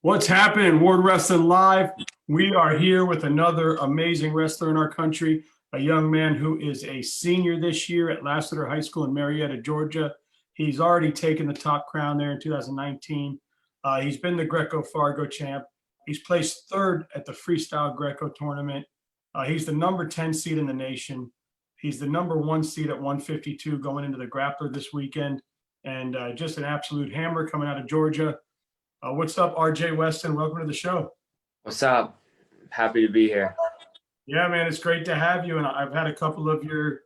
What's happening, Ward Wrestling Live? We are here with another amazing wrestler in our country, a young man who is a senior this year at Lassiter High School in Marietta, Georgia. He's already taken the top crown there in 2019. He's been the Greco-Fargo champ. He's placed third at the Freestyle Greco tournament. He's the number 10 seed in the nation. He's the number one seed at 152 going into the grappler this weekend. And just an absolute hammer coming out of Georgia. What's up, RJ Weston? Welcome to the show. What's up? Happy to be here. Yeah, man, it's great to have you. And I've had a couple of your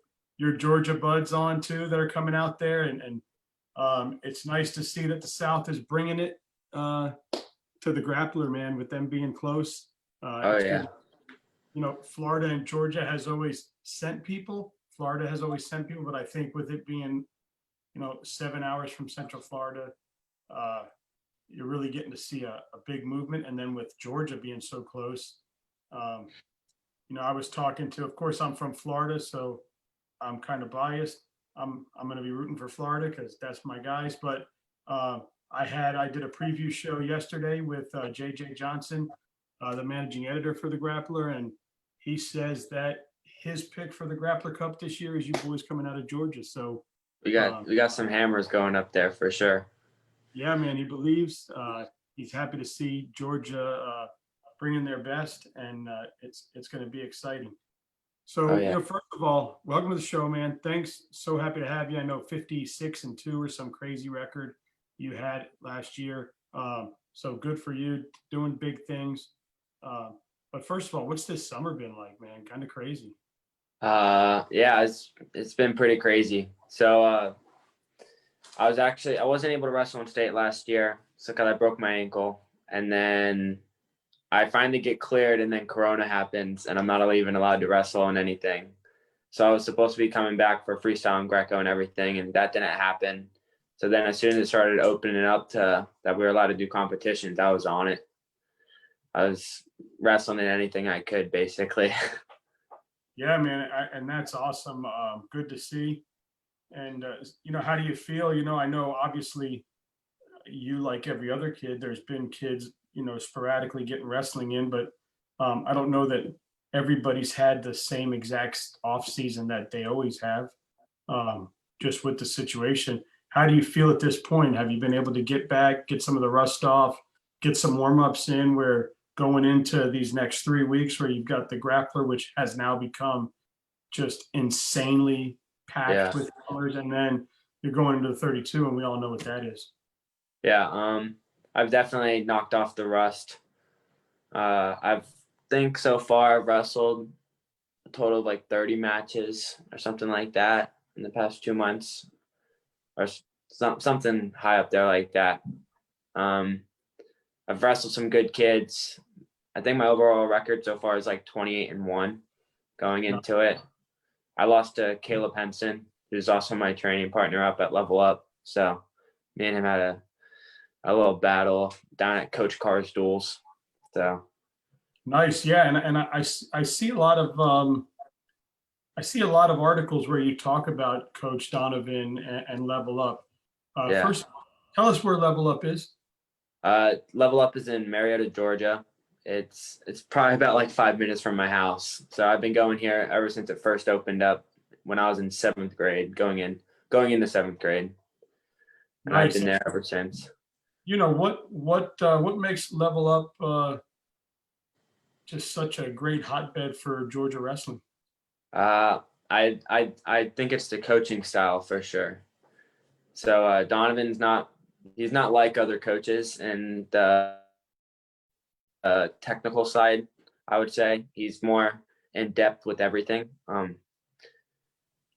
Georgia buds on too that are coming out there, and it's nice to see that the South is bringing it to the grappler, man, with them being close. Oh yeah. Good. You know, Florida and Georgia has always sent people. Florida has always sent people, but I think with it being, 7 hours from Central Florida, you're really getting to see a big movement. And then with Georgia being so close, I was talking to, of course, I'm from Florida, so I'm kind of biased. I'm going to be rooting for Florida because that's my guys. But I did a preview show yesterday with JJ Johnson, the managing editor for the Grappler, and he says that his pick for the Grappler Cup this year is you boys coming out of Georgia. So we got some hammers going up there for sure. Yeah, man, he believes. He's happy to see Georgia bringing their best, and it's going to be exciting. So, first of all, welcome to the show, man. Thanks. So happy to have you. I know 56-2 or some crazy record you had last year. So good for you, doing big things. But first of all, what's this summer been like, man? Kind of crazy. Yeah, it's been pretty crazy. So I wasn't able to wrestle in state last year, so because I broke my ankle, and then I finally get cleared, and then Corona happens, and I'm not even allowed to wrestle in anything. So I was supposed to be coming back for freestyle and Greco and everything, and that didn't happen. So then as soon as it started opening up to that we were allowed to do competitions, I was on it. I was wrestling in anything I could, basically. Yeah, man, and that's awesome. Good to see. And, how do you feel? I know obviously you, like every other kid, there's been kids, sporadically getting wrestling in, but I don't know that everybody's had the same exact off season that they always have, just with the situation. How do you feel at this point? Have you been able to get back, get some of the rust off, get some warm-ups in where going into these next 3 weeks where you've got the grappler, which has now become just insanely packed with colors, and then you're going into the 32, and we all know what that is. Yeah, I've definitely knocked off the rust. I think so far I've wrestled a total of like 30 matches or something like that in the past 2 months, or something high up there like that. I've wrestled some good kids. I think my overall record so far is like 28-1 going into it. I lost to Caleb Henson, who's also my training partner up at Level Up. So me and him had a little battle down at Coach Carr's duels. So nice, yeah, and I see a lot of articles where you talk about Coach Donovan and Level Up. First, tell us where Level Up is. Level Up is in Marietta, Georgia. It's probably about like 5 minutes from my house. So I've been going here ever since it first opened up when I was in 7th grade, going into 7th grade. And nice. I've been there ever since. What makes Level Up just such a great hotbed for Georgia wrestling? I think it's the coaching style for sure. So Donovan's he's not like other coaches, and the technical side, I would say he's more in depth with everything.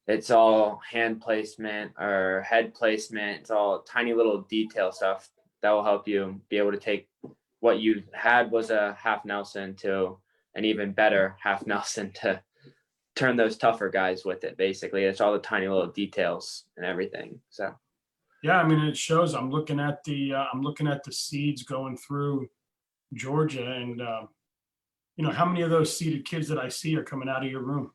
It's all hand placement or head placement. It's all tiny little detail stuff that will help you be able to take what you had was a half Nelson to an even better half Nelson to turn those tougher guys with it. Basically, it's all the tiny little details and everything. So yeah, I mean, it shows. I'm looking at the seeds going through Georgia, and how many of those seeded kids that I see are coming out of your room?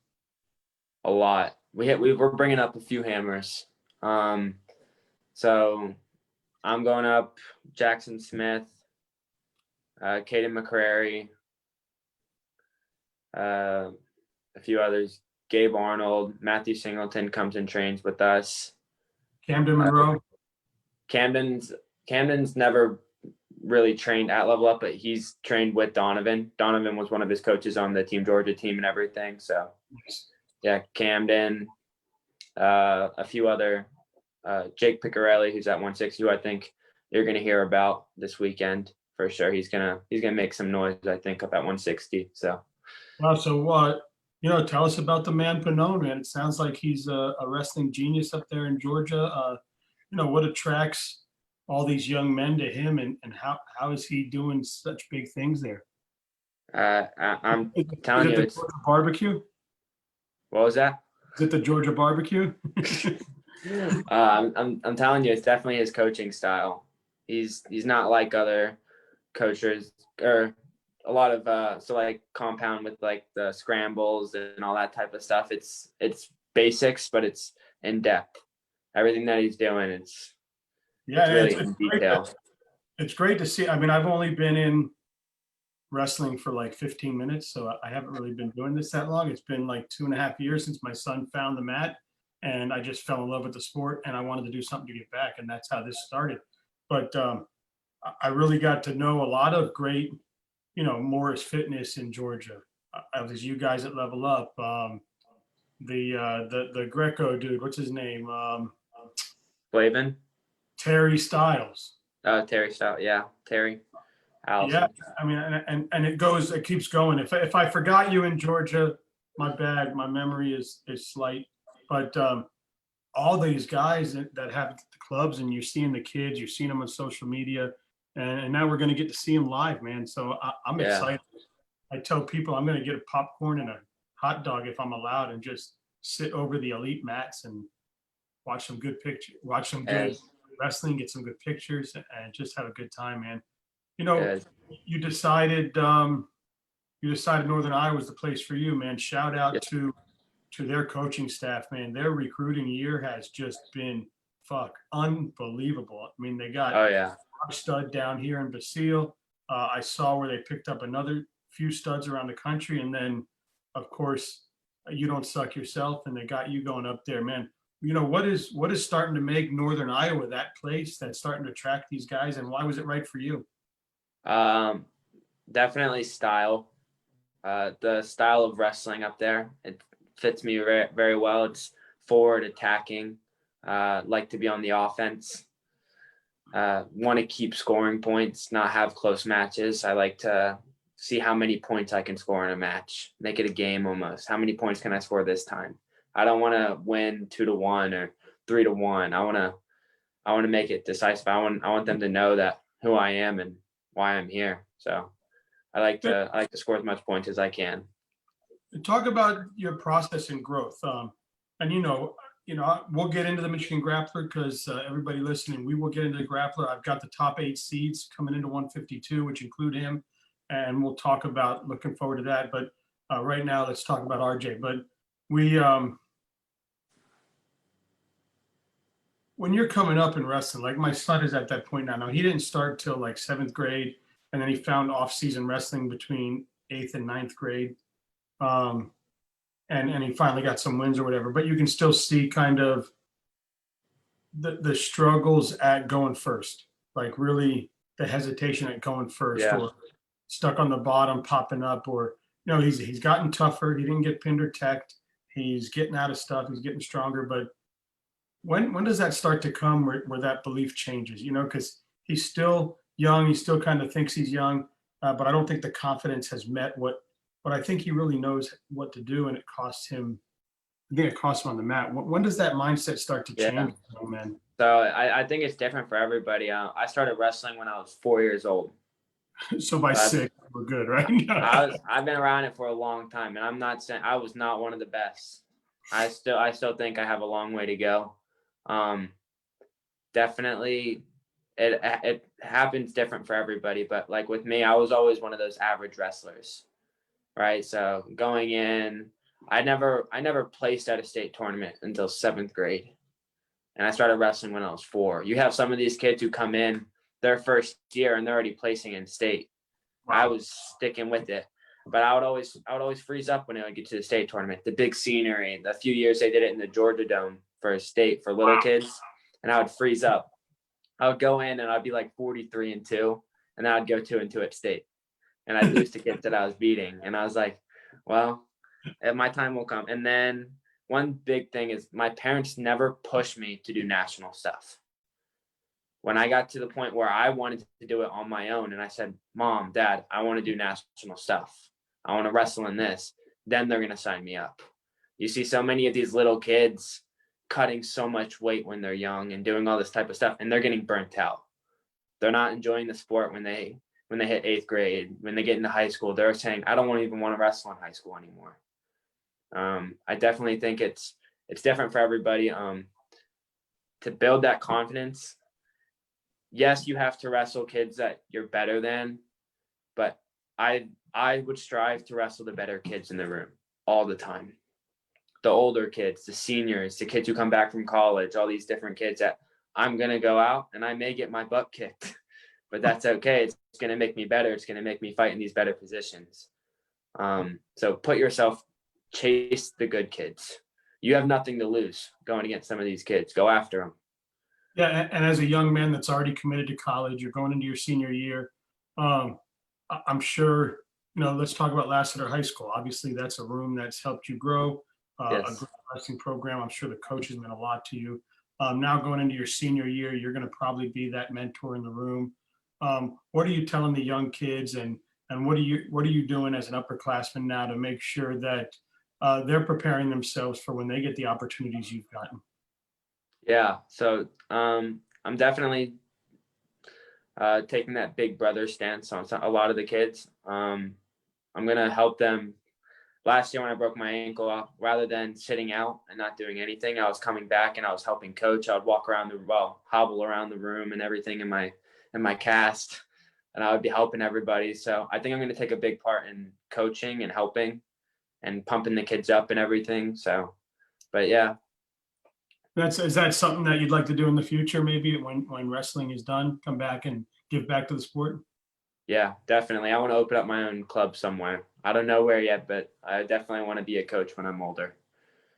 A lot. We're bringing up a few hammers. So I'm going up Jackson Smith, Caden McCrary, a few others. Gabe Arnold, Matthew Singleton comes and trains with us. Camden Monroe. Camden's never really trained at Level Up, but he's trained with Donovan. Donovan was one of his coaches on the Team Georgia team and everything. So yeah, Camden, a few other, Jake Picarelli, who's at 160, who I think you're going to hear about this weekend for sure. He's gonna make some noise, I think, up at 160. So Wow. So what? Tell us about the man Pannone, man. It sounds like he's a wrestling genius up there in Georgia. What attracts all these young men to him, and how is he doing such big things there? I'm Is telling it you, the it's Georgia barbecue? what was that? Is it the Georgia barbecue? I'm telling you, it's definitely his coaching style. He's not like other coaches or a lot of so like compound with like the scrambles and all that type of stuff. It's basics, but it's in depth. Everything that he's doing, it's Yeah, really in detail. It's great to see. I mean, I've only been in wrestling for like 15 minutes, so I haven't really been doing this that long. It's been like 2.5 years since my son found the mat, and I just fell in love with the sport, and I wanted to do something to get back, and that's how this started. But I really got to know a lot of great, Morris Fitness in Georgia. There's you guys at Level Up. The Greco dude, what's his name? Flavin? Terry Styles. Terry Stout. Yeah, Terry Allison. Yeah, I mean, and it keeps going. If I forgot you in Georgia, my bad. My memory is slight. But all these guys that have the clubs, and you're seeing the kids, you're seeing them on social media, and now we're going to get to see them live, man. So I'm excited. I tell people I'm going to get a popcorn and a hot dog if I'm allowed, and just sit over the elite mats and watch some good pictures, watch some good wrestling, get some good pictures, and just have a good time, man. You decided Northern Iowa was the place for you, man. Shout out to their coaching staff, man. Their recruiting year has just been unbelievable. I mean, they got a stud down here in Basile. I saw where they picked up another few studs around the country, and then of course you don't suck yourself, and they got you going up there, man. What is starting to make Northern Iowa that place that's starting to attract these guys, and why was it right for you? Definitely style. The style of wrestling up there, it fits me very, very well. It's forward attacking. Like to be on the offense. Want to keep scoring points, not have close matches. I like to see how many points I can score in a match. Make it a game almost. How many points can I score this time? I don't want to win 2-1 or 3-1. I want to make it decisive. I want them to know that who I am and why I'm here. So I like to score as much points as I can. Talk about your process and growth. And we'll get into the Michigan Grappler because everybody listening, we will get into the Grappler. I've got the top 8 seeds coming into 152, which include him, and we'll talk about looking forward to that. But right now, let's talk about RJ. But when you're coming up in wrestling, like my son is at that point now. Now he didn't start till like 7th grade, and then he found off-season wrestling between 8th and 9th grade. And he finally got some wins or whatever, but you can still see kind of the struggles at going first, like really the hesitation at going first, or stuck on the bottom, popping up, or he's gotten tougher. He didn't get pinned or teched. He's getting out of stuff. He's getting stronger. But when does that start to come where that belief changes? Because he's still young. He still kind of thinks he's young, but I don't think the confidence has met what I think he really knows what to do, and it costs him. I think it costs him on the mat. When does that mindset start to change, man? So I think it's different for everybody. I started wrestling when I was 4 years old. So by 6, we're good, right? I've been around it for a long time, and I'm not saying I was not one of the best. I still think I have a long way to go. Definitely, it happens different for everybody. But like with me, I was always one of those average wrestlers, right? So going in, I never placed at a state tournament until 7th grade. And I started wrestling when I was 4. You have some of these kids who come in their first year and they're already placing in state. I was sticking with it. But I would always freeze up when I would get to the state tournament, the big scenery. The few years they did it in the Georgia Dome for a state for little kids, and I would freeze up. I would go in and I'd be like 43-2, and then I'd go 2-2 at state, and I'd lose to kids that I was beating. And I was like, well, my time will come. And then one big thing is my parents never pushed me to do national stuff. When I got to the point where I wanted to do it on my own, and I said, Mom, Dad, I want to do national stuff, I want to wrestle in this, then they're going to sign me up. You see so many of these little kids cutting so much weight when they're young and doing all this type of stuff, and they're getting burnt out. They're not enjoying the sport when they hit 8th grade. When they get into high school, they're saying, I don't even want to wrestle in high school anymore. I definitely think it's different for everybody. To build that confidence, yes, you have to wrestle kids that you're better than, but I would strive to wrestle the better kids in the room all the time. The older kids, the seniors, the kids who come back from college, all these different kids that I'm going to go out and I may get my butt kicked, but that's okay. It's going to make me better. It's going to make me fight in these better positions. So chase the good kids. You have nothing to lose going against some of these kids. Go after them. Yeah, and as a young man that's already committed to college, you're going into your senior year. I'm sure, let's talk about Lassiter High School. Obviously, that's a room that's helped you grow, a Yes. great wrestling program. I'm sure the coach has meant a lot to you. Now going into your senior year, you're going to probably be that mentor in the room. What are you telling the young kids, and what are you doing as an upperclassman now to make sure that they're preparing themselves for when they get the opportunities you've gotten? Yeah. So I'm definitely taking that big brother stance on a lot of the kids. I'm going to help them. Last year when I broke my ankle, rather than sitting out and not doing anything, I was coming back and I was helping coach. I would hobble around the room and everything in my cast, and I would be helping everybody. So I think I'm going to take a big part in coaching and helping and pumping the kids up and everything. So, but yeah. Is that something that you'd like to do in the future? Maybe when wrestling is done, come back and give back to the sport? Yeah, definitely. I want to open up my own club somewhere. I don't know where yet, but I definitely want to be a coach when I'm older.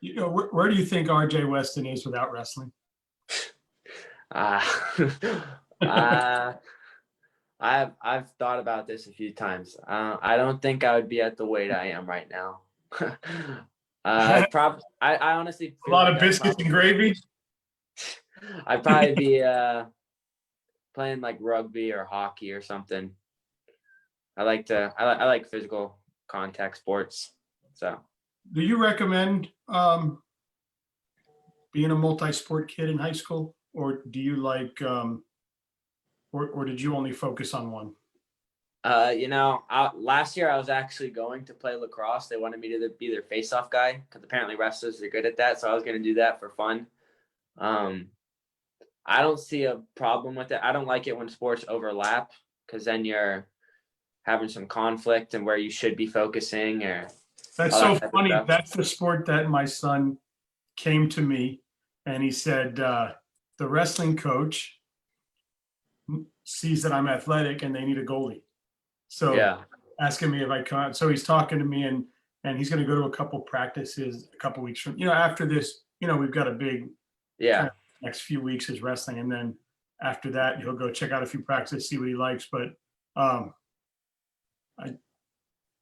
Where do you think RJ Weston is without wrestling? Uh, uh, I've thought about this a few times. I don't think I would be at the weight I am right now. I honestly A feel lot like of biscuits and gravy. I'd probably be playing like rugby or hockey or something. I like physical contact sports. So, Do you recommend being a multi-sport kid in high school, or do you like, or did you only focus on one? last year I was actually going to play lacrosse. They wanted me to be their face-off guy because apparently wrestlers are good at that. So I was going to do that for fun. I don't see a problem with it. I don't like it when sports overlap because then you're having some conflict and where you should be focusing or That's all so that type of funny. stuff. That's the sport that my son came to me and he said, the wrestling coach sees that I'm athletic and they need a goalie. So Yeah. asking me if I come out. So he's talking to me and he's going to go to a couple practices a couple weeks from, after this, we've got a big Yeah. next few weeks is wrestling. And then after that, he'll go check out a few practices, see what he likes. But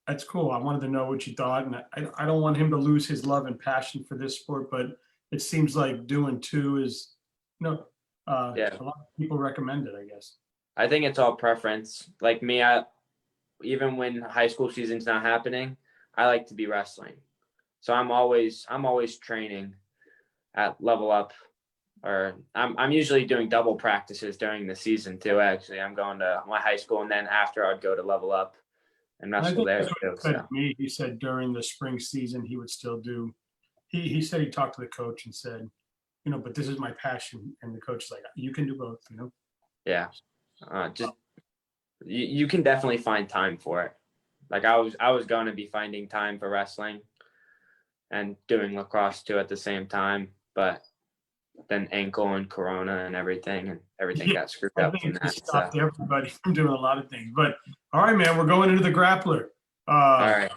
that's cool. I wanted to know what you thought. And I don't want him to lose his love and passion for this sport, but it seems like doing two is, Yeah. a lot of people recommend it, I guess. I think it's all preference. Like me, even when high school season's not happening, I like to be wrestling. So I'm always training at Level Up, or I'm usually doing double practices during the season too. Actually, I'm going to my high school, and then after I'd go to Level Up and And I wrestle think there that's what too. he said So to me. He said during the spring season, he would still do, he said he talked to the coach and said, but this is my passion. And the coach is like, you can do both, yeah, just you can definitely find time for it. Like I was going to be finding time for wrestling and doing lacrosse too at the same time, but then ankle and corona and everything Yeah, got screwed I up think from it that. just So stopped everybody from doing a lot of things. But all right, man, we're going into the grappler. all right.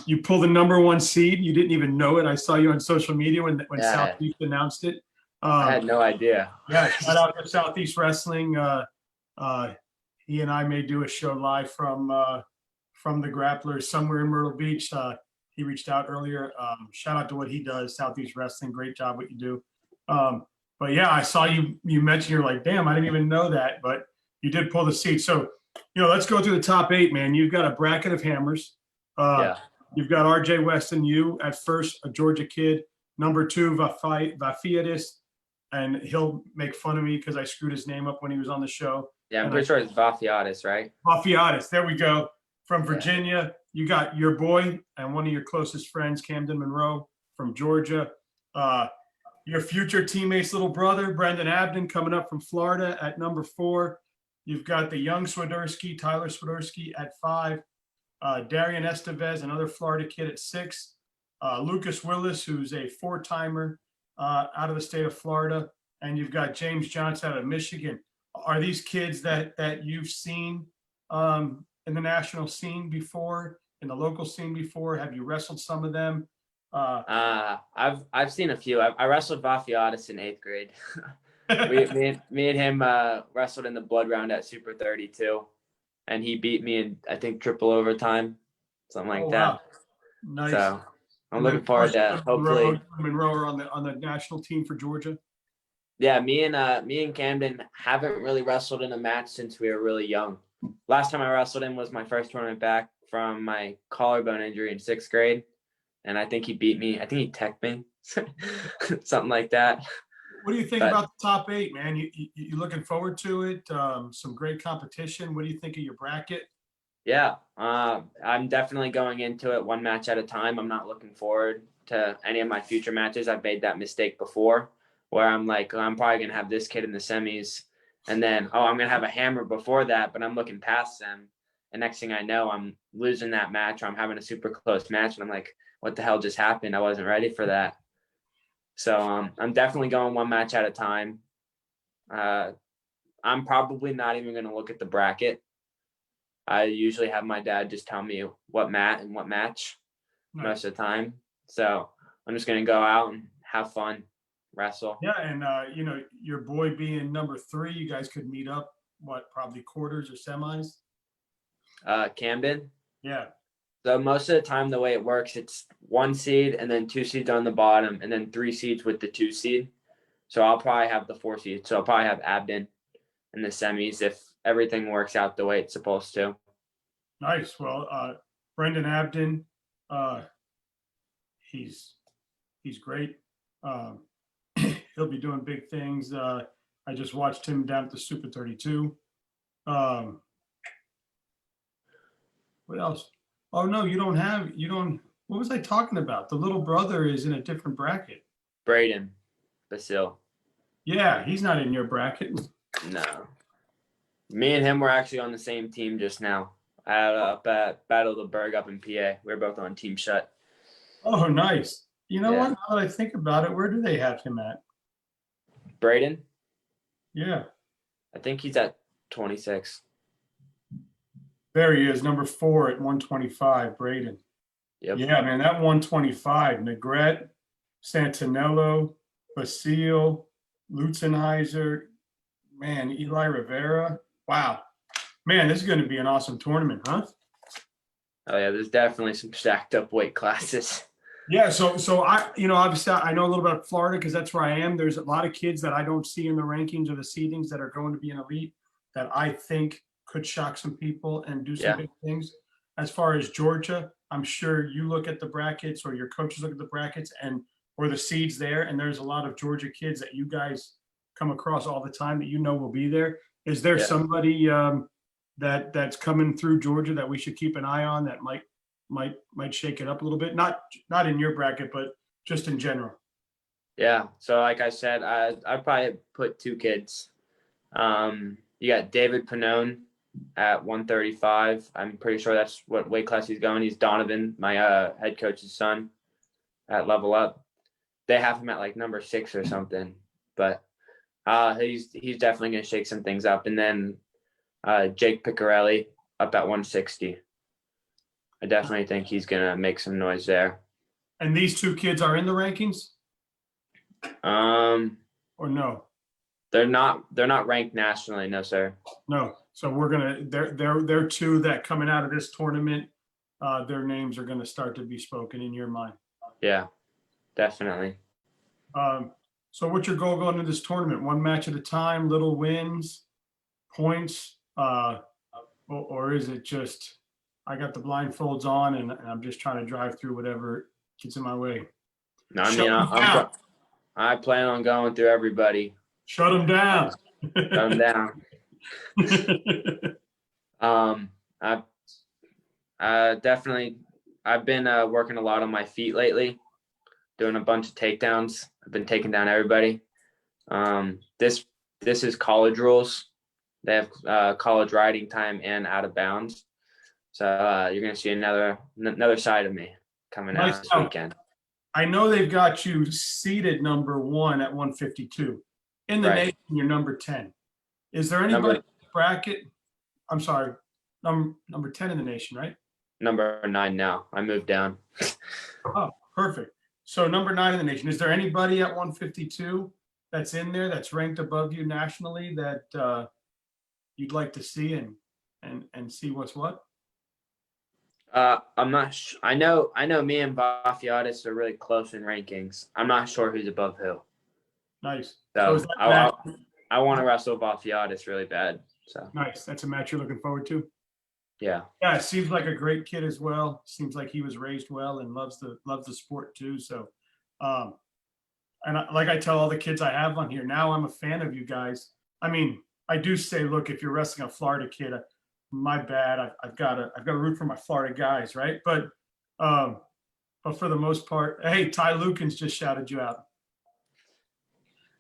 You pulled the number one seed. You didn't even know it. I saw you on social media when Yeah, Southeast announced it. I had no idea. Yeah, shout out to Southeast Wrestling. He and I may do a show live from the grapplers somewhere in Myrtle Beach. He reached out earlier. Shout out to what he does, Southeast Wrestling. Great job what you do. But yeah, I saw you mentioned, you're like, damn, I didn't even know that, but you did pull the seat. So, let's go through the top 8, man. You've got a bracket of hammers. Yeah. You've got RJ Weston, you at first, a Georgia kid. Number 2, Vafiadis, and he'll make fun of me because I screwed his name up when he was on the show. Yeah, I'm pretty sure it's Vafiadis, right? Vafiadis, there we go. From Virginia, you got your boy and one of your closest friends, Camden Monroe from Georgia. Your future teammate's little brother, Brendan Abden, coming up from Florida at number 4. You've got the young Swiderski, Tyler Swiderski at 5. Darian Estevez, another Florida kid at 6. Lucas Willis, who's a 4-timer out of the state of Florida. And you've got James Johnson out of Michigan. Are these kids that you've seen in the national scene before, in the local scene before? Have you wrestled some of them? I've seen a few. I wrestled Vafiadis in 8th grade. me and him wrestled in the blood round at Super 32, and he beat me in, I think, triple overtime, something like that. Wow. Nice. So I'm looking forward to hopefully Monroe are on the national team for Georgia. Yeah, me and Camden haven't really wrestled in a match since we were really young. Last time I wrestled in was my first tournament back from my collarbone injury in 6th grade. And I think he beat me. I think he teched me, something like that. What do you think about the top 8, man? You looking forward to it? Some great competition. What do you think of your bracket? Yeah, I'm definitely going into it one match at a time. I'm not looking forward to any of my future matches. I've made that mistake before where I'm like, I'm probably going to have this kid in the semis. And then, I'm going to have a hammer before that, but I'm looking past them. And next thing I know, I'm losing that match or I'm having a super close match. And I'm like, what the hell just happened? I wasn't ready for that. So I'm definitely going one match at a time. I'm probably not even going to look at the bracket. I usually have my dad just tell me what mat and what match most of the time. So I'm just going to go out and have fun, wrestle. Yeah, and your boy being number 3, you guys could meet up, probably quarters or semis? Camden? Yeah. So most of the time, the way it works, it's 1 seed and then 2 seeds on the bottom and then 3 seeds with the 2 seed. So I'll probably have the 4 seed. So I'll probably have Abden in the semis if everything works out the way it's supposed to. Nice. Well, Brendan Abden, he's great. He'll be doing big things. I just watched him down at the Super 32. What else? Oh, no, you don't. What was I talking about? The little brother is in a different bracket. Braden Basil. Yeah, he's not in your bracket. No. Me and him were actually on the same team just now. Up at Battle of the Berg up in PA. We were both on Team Shut. Oh, nice. You know what? Now that I think about it, where do they have him at? Braden? Yeah. I think he's at 26. There he is, number 4 at 125, Braden. Yep. Yeah, man, that 125, Negrete, Santinello, Basile, Lutzenheiser, man, Eli Rivera. Wow. Man, this is going to be an awesome tournament, huh? Oh, yeah, there's definitely some stacked up weight classes. Yeah, so I, obviously I know a little bit about Florida because that's where I am. There's a lot of kids that I don't see in the rankings or the seedings that are going to be an elite that I think could shock some people and do some big things. As far as Georgia, I'm sure you look at the brackets or your coaches look at the brackets or the seeds there, and there's a lot of Georgia kids that you guys come across all the time that will be there. Is there somebody that's coming through Georgia that we should keep an eye on that might shake it up a little bit? Not in your bracket, but just in general. Yeah. So like I said, I'd probably put 2 kids. You got David Pannone at 135. I'm pretty sure that's what weight class he's going. He's Donovan, my head coach's son at Level Up. they have him at like number 6 or something. But he's definitely gonna shake some things up. And then Jake Piccarelli up at 160. I definitely think he's gonna make some noise there. And these two kids are in the rankings, or no? They're not ranked nationally, no sir. No. So they're two that coming out of this tournament, their names are gonna start to be spoken in your mind. Yeah, definitely. So what's your goal going into this tournament? One match at a time, little wins, points, or is it just I got the blindfolds on and I'm just trying to drive through whatever gets in my way? No, I mean I plan on going through everybody. Shut them down. Shut them down. I've been working a lot on my feet lately, doing a bunch of takedowns. I've been taking down everybody. This is college rules. They have college riding time and out of bounds. So you're gonna see another side of me coming out this weekend. I know they've got you seated number 1 at 152. In the nation, you're number 10. Is there anybody in the bracket? I'm sorry, number 10 in the nation, right? Number 9 now. I moved down. Oh, perfect. So number 9 in the nation. Is there anybody at 152 that's in there that's ranked above you nationally that you'd like to see and see what's what? I'm not. I know me and Vafiatis are really close in rankings. I'm not sure who's above who. Nice. So I want to wrestle Vafiatis really bad. So nice. That's a match you're looking forward to. Yeah. Yeah, it seems like a great kid as well. Seems like he was raised well and loves the sport too. So, like I tell all the kids I have on here, now I'm a fan of you guys. I mean, I do say, look, if you're wrestling a Florida kid, my bad. I've got to root for my Florida guys, right? But for the most part, hey, Ty Lukens just shouted you out.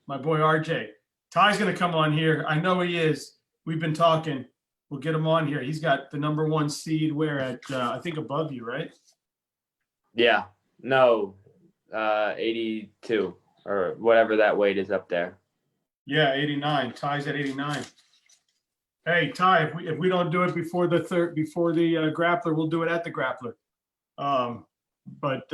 My boy RJ. Ty's gonna come on here. I know he is. We've been talking. We'll get him on here. He's got the number 1 seed. Where at? I think above you, right? Yeah. No. 82 or whatever that weight is up there. Yeah, 89. Ty's at 89. Hey, Ty, if we don't do it before the grappler, we'll do it at the grappler. But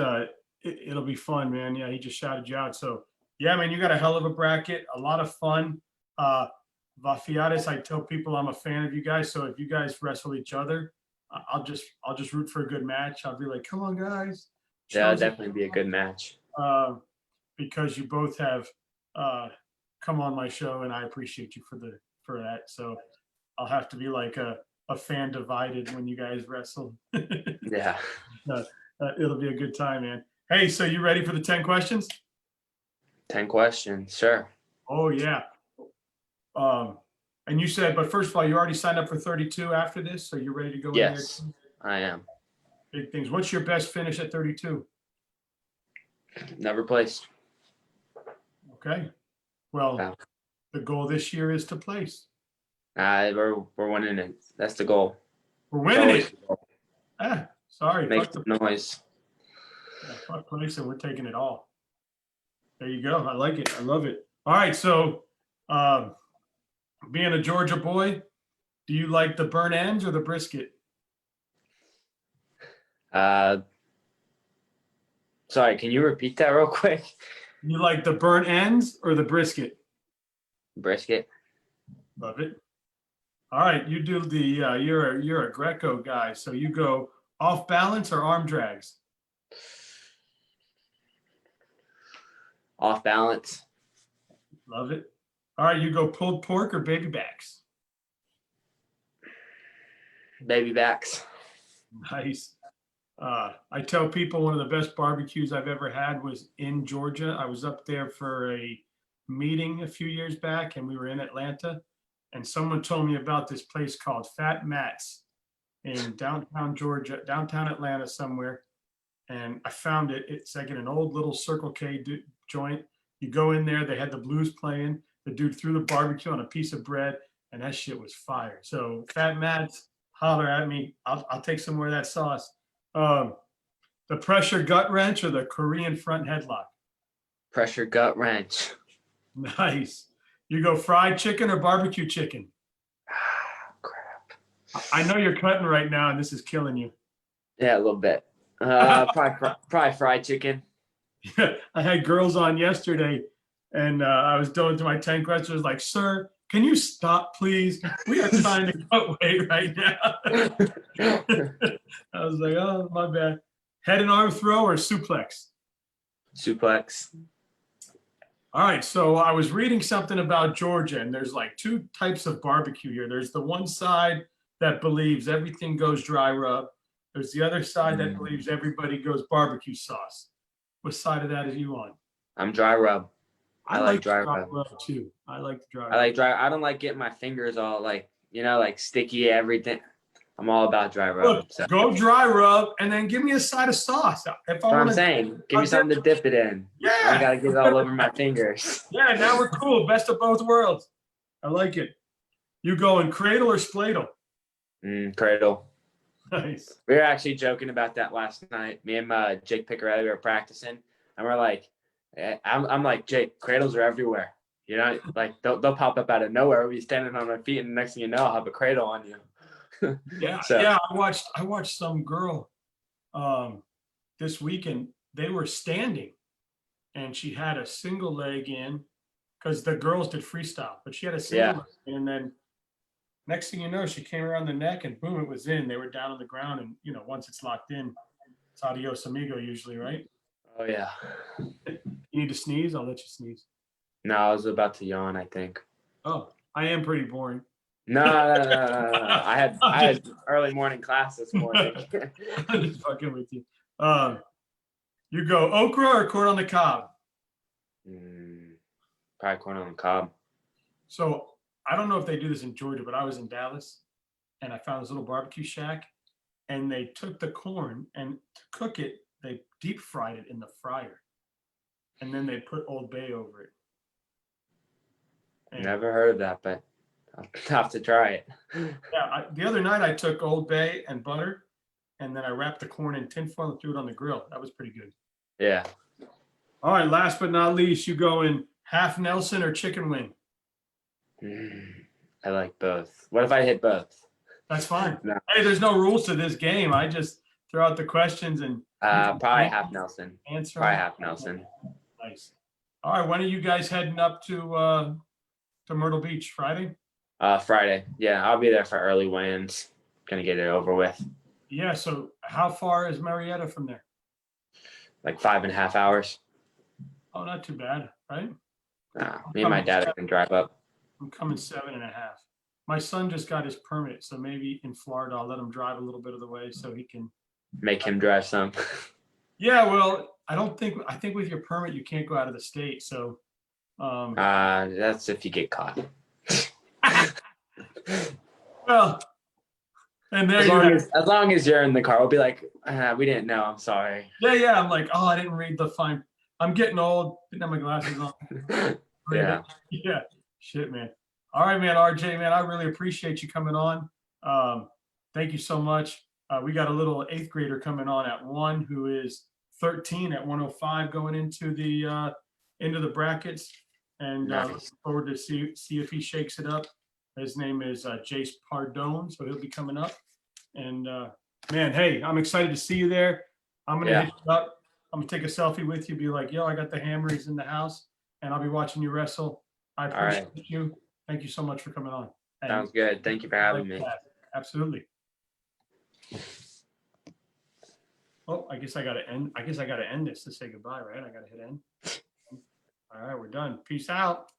it'll be fun, man. Yeah, he just shouted you out. So yeah, man, you got a hell of a bracket, a lot of fun. Vafiatis, I tell people I'm a fan of you guys. So if you guys wrestle each other, I'll just root for a good match. I'll be like, come on, guys. Yeah, it'll definitely be a good match. Because you both have come on my show, and I appreciate you for that. So I'll have to be like a fan divided when you guys wrestle. Yeah. It'll be a good time, man. Hey, so you ready for the 10 questions? 10 questions, sure. Oh yeah. And you said, but first of all, you already signed up for 32 after this, so you're ready to go in there? Yes, I am. Big things. What's your best finish at 32? Never placed. Okay. Well, the goal this year is to place. We're winning it. That's the goal. We're winning it. Sorry. Make some noise. Yeah, fuck placing. We're taking it all. There you go. I like it. I love it. All right. So, being a Georgia boy, do you like the burnt ends or the brisket? Sorry, can you repeat that real quick? You like the burnt ends or the brisket? Brisket. Love it. All right, you do the you're a Greco guy, so you go off balance or arm drags? Off balance. Love it. All right, you go pulled pork or baby backs? Baby backs. Nice. I tell people one of the best barbecues I've ever had was in Georgia. I was up there for a meeting a few years back, and we were in Atlanta, and someone told me about this place called Fat Matt's in downtown Georgia, downtown Atlanta somewhere. And I found it. It's like in an old little Circle K joint. You go in there, they had the blues playing. The dude threw the barbecue on a piece of bread, and that shit was fire. So Fat Matt's, holler at me. I'll take some more of that sauce. The pressure gut wrench or the Korean front headlock? Pressure gut wrench. Nice. You go fried chicken or barbecue chicken? Crap. I know you're cutting right now, and this is killing you. Yeah, a little bit. Probably fried chicken. I had girls on yesterday, and I was going through my 10 questions. Like, sir, can you stop, please? We are trying to cut weight right now. I was like, oh, my bad. Head and arm throw or suplex? Suplex. All right. So I was reading something about Georgia, and there's like two types of barbecue here. There's the one side that believes everything goes dry rub. There's the other side that believes everybody goes barbecue sauce. What side of that are you on? I'm dry rub. I like dry rub too. I like the dry I like dry. I don't like getting my fingers all like like sticky everything. I'm all about dry rub. Look, So. go dry rub and then give me a side of sauce. If That's what I'm saying. Give me something to dip it in. Yeah. I gotta get it all over my fingers. Yeah, now we're cool. Best of both worlds. I like it. You going cradle or spladle? Cradle. Nice. We were actually joking about that last night. Me and Jake Picarelli were practicing, and we're like, I'm like, Jake, cradles are everywhere. Like they'll pop up out of nowhere. We'll be standing on our feet, and the next thing you know, I'll have a cradle on you. Yeah, So. yeah. I watched some girl this weekend. They were standing, and she had a single leg in because the girls did freestyle, but she had a single leg in, and then next thing you know, she came around the neck and boom, it was in. They were down on the ground, and once it's locked in, it's adios amigo usually, right? Oh yeah. You need to sneeze? I'll let you sneeze. No, I was about to yawn, I think. Oh, I am pretty boring. No. I had early morning class this morning. I'm just fucking with you. You go okra or corn on the cob? Probably corn on the cob. So I don't know if they do this in Georgia, but I was in Dallas and I found this little barbecue shack, and they took the corn and to cook it, they deep fried it in the fryer, and then they put Old Bay over it. And never heard of that, but I'll have to try it. Yeah, the other night I took Old Bay and butter, and then I wrapped the corn in tinfoil and threw it on the grill. That was pretty good. Yeah. All right, last but not least, you go in half Nelson or chicken wing? I like both. What if I hit both? That's fine. No. Hey, there's no rules to this game. I just throw out the questions and probably half Nelson. Answer. Probably half Nelson. Nice. All right, when are you guys heading up to Myrtle Beach? Friday? Friday. Yeah, I'll be there for early weigh-ins. Gonna get it over with. Yeah. So how far is Marietta from there? Like 5.5 hours. Oh, not too bad, right? Me and my dad can drive up. I'm coming 7.5. My son just got his permit, so maybe in Florida I'll let him drive a little bit of the way so he can make him drive some. Yeah, well, I think with your permit you can't go out of the state, so that's if you get caught. Well, and there as long as you're in the car, we'll be like, we didn't know, I'm sorry. Yeah. I'm like, oh, I didn't read the fine. I'm getting old, didn't have my glasses on. Yeah. Shit, man. All right, man. RJ, man, I really appreciate you coming on. Thank you so much. We got a little 8th grader coming on at 1 who is 13 at 105 going into the brackets, and nice. Looking forward to see if he shakes it up. His name is Jace Pardone, so he'll be coming up. And man, hey, I'm excited to see you there. I'm gonna hit you up. I'm gonna take a selfie with you. Be like, yo, I got the hammer. He's in the house, and I'll be watching you wrestle. I appreciate you. Thank you so much for coming on. Sounds good. Thank you for having me. Absolutely. Oh, I guess I gotta end this to say goodbye, right? I gotta hit end. All right, we're done. Peace out.